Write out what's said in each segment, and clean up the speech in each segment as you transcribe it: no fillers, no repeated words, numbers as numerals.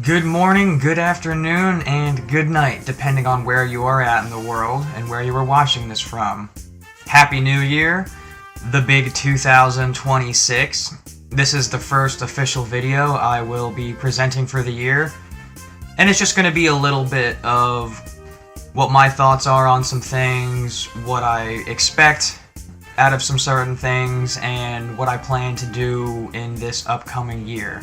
Good morning, good afternoon, and good night, depending on where you are at in the world and where you are watching this from. Happy New Year, the big 2026. This is the first official video I will be presenting for the year, and it's just going to be a little bit of what my thoughts are on some things, what I expect out of some certain things, and what I plan to do in this upcoming year.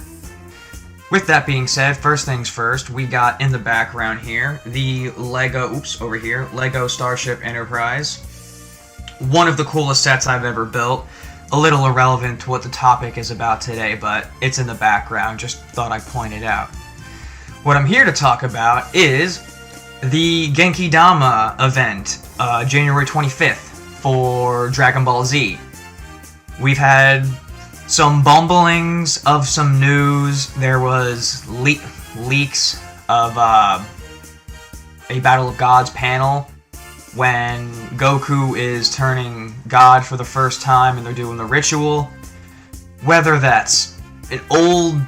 With that being said, first things first, we got in the background here the Lego Starship Enterprise. One of the coolest sets I've ever built. A little irrelevant to what the topic is about today, but it's in the background, just thought I'd point it out. What I'm here to talk about is the Genki Dama event, January 25th for Dragon Ball Z. We've had some bumblings of some news. There was leaks of a Battle of Gods panel when Goku is turning God for the first time and they're doing the ritual. Whether that's an old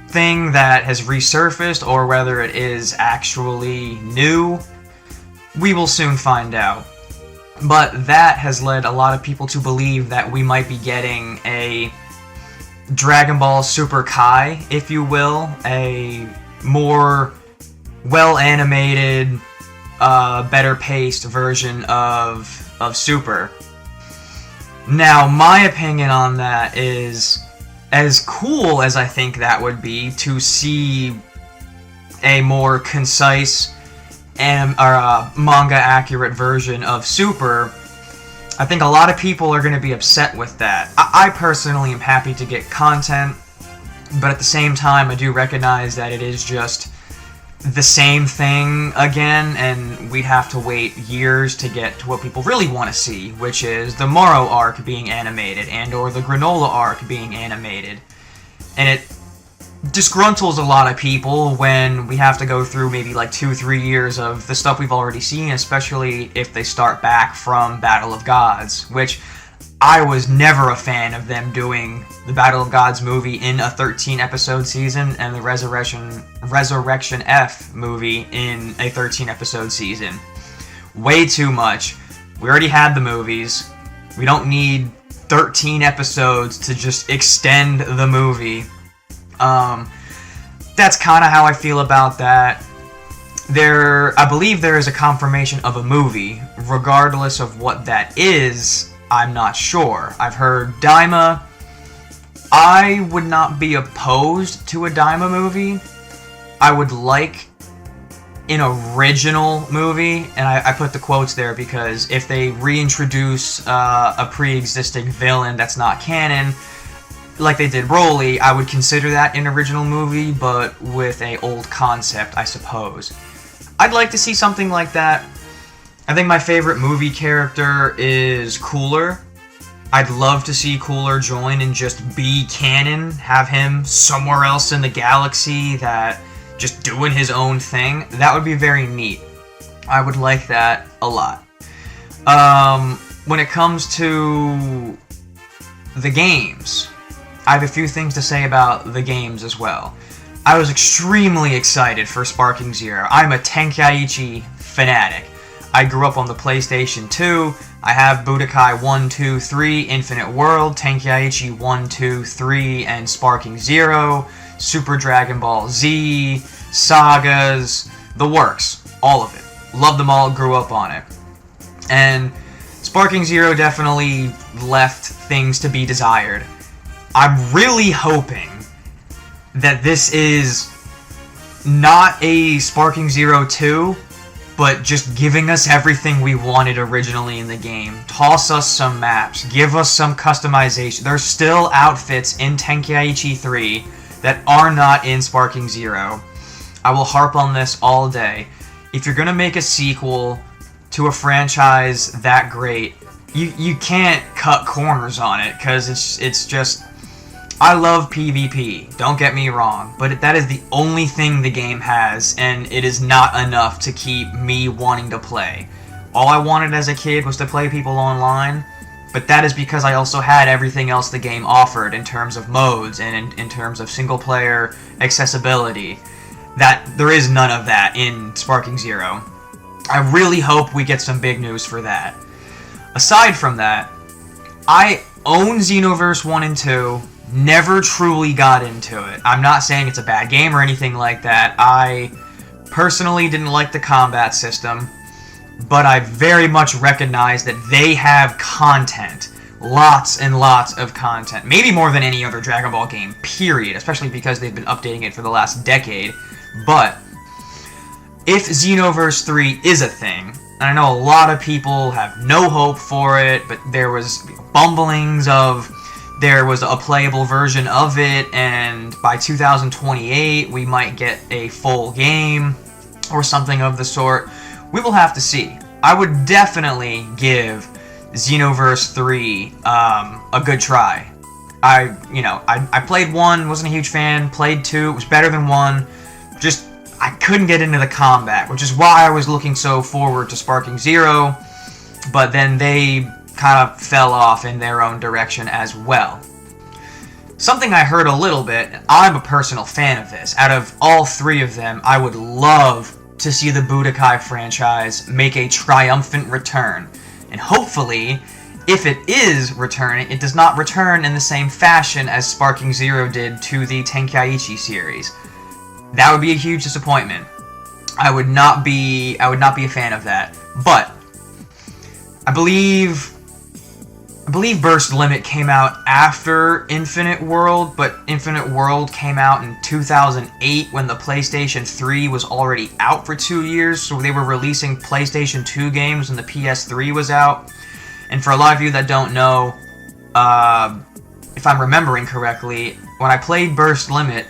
thing that has resurfaced or whether it is actually new, we will soon find out. But that has led a lot of people to believe that we might be getting a Dragon Ball Super Kai, if you will, a more well-animated, better paced version of Super. Now, my opinion on that is, as cool as I think that would be to see a more concise and manga-accurate version of Super, I think a lot of people are going to be upset with that. I personally am happy to get content, but at the same time, I do recognize that it is just the same thing again, and we'd have to wait years to get to what people really want to see, which is the Morrow arc being animated and/or the Granola arc being animated. And it disgruntles a lot of people when we have to go through maybe like 2-3 years of the stuff we've already seen, especially if they start back from Battle of Gods, which I was never a fan of them doing the Battle of Gods movie in a 13-episode season and the Resurrection F movie in a 13-episode season. Way too much. We already had the movies. We don't need 13 episodes to just extend the movie. That's kind of how I feel about that. I believe there is a confirmation of a movie. Regardless of what that is, I'm not sure. I've heard Daima. I would not be opposed to a Daima movie. I would like an original movie, and I put the quotes there because if they reintroduce a pre-existing villain that's not canon, like they did Broly, I would consider that an original movie, but with a old concept, I suppose. I'd like to see something like that. I think my favorite movie character is Cooler. I'd love to see Cooler join and just be canon, have him somewhere else in the galaxy that just doing his own thing. That would be very neat. I would like that a lot. When it comes to the games, I have a few things to say about the games as well. I was extremely excited for Sparking Zero. I'm a Tenkaichi fanatic. I grew up on the PlayStation 2. I have Budokai 1, 2, 3, Infinite World, Tenkaichi 1, 2, 3, and Sparking Zero, Super Dragon Ball Z, Sagas, the works. All of it. Loved them all, grew up on it. And Sparking Zero definitely left things to be desired. I'm really hoping that this is not a Sparking Zero 2, but just giving us everything we wanted originally in the game. Toss us some maps, give us some customization. There's still outfits in Tenkaichi 3 that are not in Sparking Zero. I will harp on this all day. If you're gonna make a sequel to a franchise that great, you can't cut corners on it, because it's just... I love PvP, don't get me wrong, but that is the only thing the game has, and it is not enough to keep me wanting to play. All I wanted as a kid was to play people online, but that is because I also had everything else the game offered in terms of modes and in terms of single-player accessibility. There is none of that in Sparking Zero. I really hope we get some big news for that. Aside from that, I own Xenoverse 1 and 2, never truly got into it. I'm not saying it's a bad game or anything like that. I personally didn't like the combat system, but I very much recognize that they have content. Lots and lots of content. Maybe more than any other Dragon Ball game, period. Especially because they've been updating it for the last decade. But if Xenoverse 3 is a thing, and I know a lot of people have no hope for it, but there was bumblings of there was a playable version of it, and by 2028 we might get a full game or something of the sort. We will have to see. I would definitely give Xenoverse 3 a good try. I played 1, wasn't a huge fan, played 2, it was better than 1, just I couldn't get into the combat, which is why I was looking so forward to Sparking Zero, but then they kind of fell off in their own direction as well. Something I heard a little bit, I'm a personal fan of this, out of all 3 of them, I would love to see the Budokai franchise make a triumphant return. And hopefully, if it is returning, it does not return in the same fashion as Sparking Zero did to the Tenkaichi series. That would be a huge disappointment. I would not be a fan of that. But I believe Burst Limit came out after Infinite World, but Infinite World came out in 2008 when the PlayStation 3 was already out for 2 years, so they were releasing PlayStation 2 games when the PS3 was out. And for a lot of you that don't know, if I'm remembering correctly, when I played Burst Limit,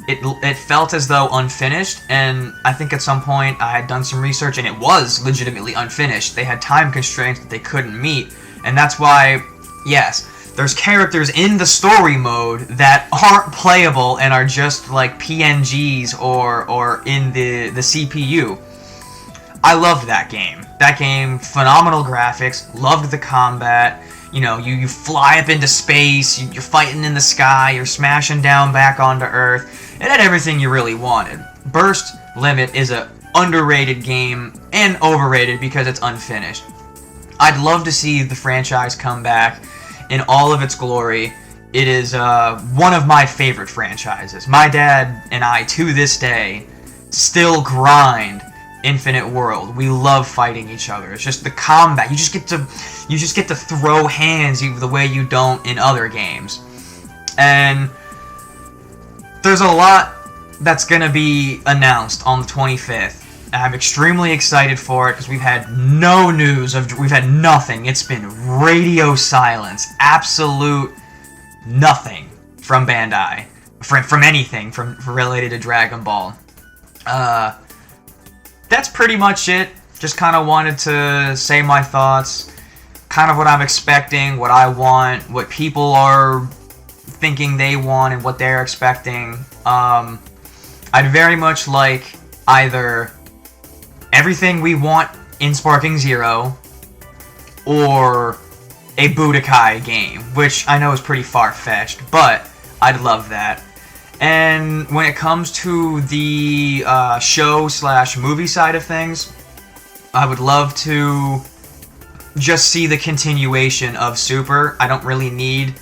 it felt as though unfinished, and I think at some point I had done some research and it was legitimately unfinished. They had time constraints that they couldn't meet, and that's why, yes, there's characters in the story mode that aren't playable and are just like PNGs or in the CPU. I loved that game. That game, phenomenal graphics, loved the combat. You know, you fly up into space, you're fighting in the sky, you're smashing down back onto Earth. It had everything you really wanted. Burst Limit is an underrated game and overrated because it's unfinished. I'd love to see the franchise come back in all of its glory. It is one of my favorite franchises. My dad and I, to this day, still grind Infinite World. We love fighting each other. It's just the combat. You just get to throw hands the way you don't in other games. And there's a lot that's gonna be announced on the 25th. I'm extremely excited for it because we've had no news we've had nothing. It's been radio silence, absolute nothing from Bandai, from anything related to Dragon Ball. That's pretty much it. Just kind of wanted to say my thoughts, kind of what I'm expecting, what I want, what people are thinking they want, and what they're expecting. I'd very much like either everything we want in Sparking Zero or a Budokai game, which I know is pretty far-fetched, but I'd love that. And when it comes to the show/movie side of things, I would love to just see the continuation of Super. I don't really need,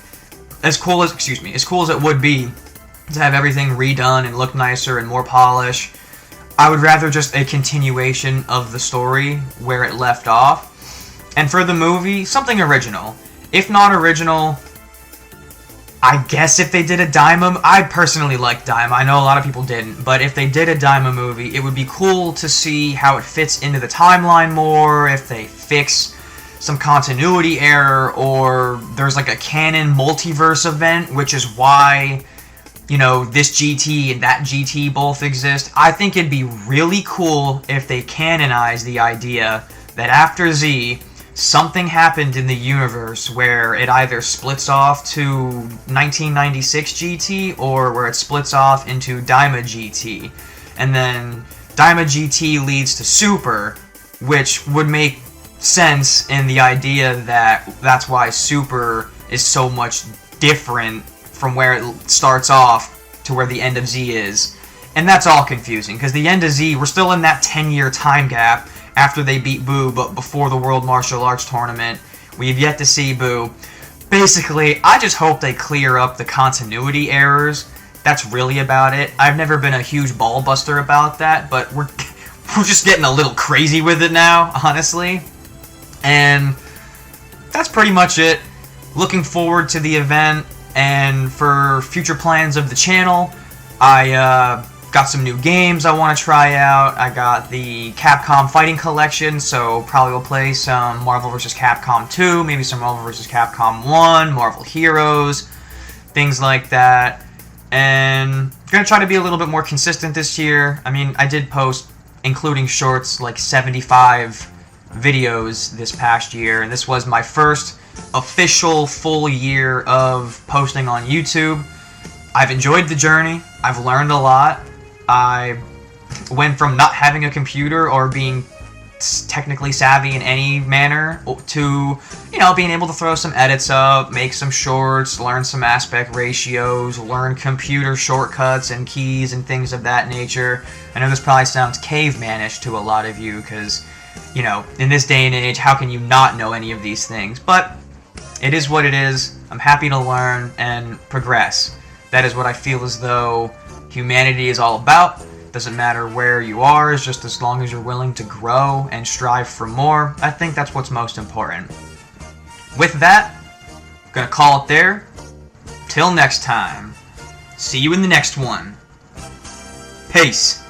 as cool as it would be to have everything redone and look nicer and more polish, I would rather just a continuation of the story where it left off. And for the movie, something original. If not original, I guess if they did a Daima, I personally like Daima, I know a lot of people didn't, but if they did a Daima movie, it would be cool to see how it fits into the timeline more, if they fix some continuity error, or there's like a canon multiverse event, which is why, you know, this GT and that GT both exist. I think it'd be really cool if they canonize the idea that after Z, something happened in the universe where it either splits off to 1996 GT or where it splits off into Daima GT. And then Daima GT leads to Super, which would make sense in the idea that that's why Super is so much different from where it starts off to where the end of Z is. And that's all confusing, because the end of Z, we're still in that 10-year time gap after they beat Boo, but before the World Martial Arts Tournament. We've yet to see Boo. Basically, I just hope they clear up the continuity errors. That's really about it. I've never been a huge ball buster about that, but we're just getting a little crazy with it now, honestly. And that's pretty much it. Looking forward to the event, and for future plans of the channel, I got some new games I want to try out. I got the Capcom Fighting Collection, so probably will play some Marvel vs. Capcom 2, maybe some Marvel vs. Capcom 1, Marvel Heroes, things like that. And gonna try to be a little bit more consistent this year. I mean, I did post, including shorts, like 75 videos this past year, and this was my first official full year of posting on YouTube. I've enjoyed the journey. I've learned a lot. I went from not having a computer or being technically savvy in any manner to, you know, being able to throw some edits up, make some shorts, learn some aspect ratios, learn computer shortcuts and keys and things of that nature. I know this probably sounds cavemanish to a lot of you because, you know, in this day and age, how can you not know any of these things? But it is what it is. I'm happy to learn and progress. That is what I feel as though humanity is all about. Doesn't matter where you are, it's just as long as you're willing to grow and strive for more. I think that's what's most important. With that, I'm gonna call it there. Till next time. See you in the next one. Peace.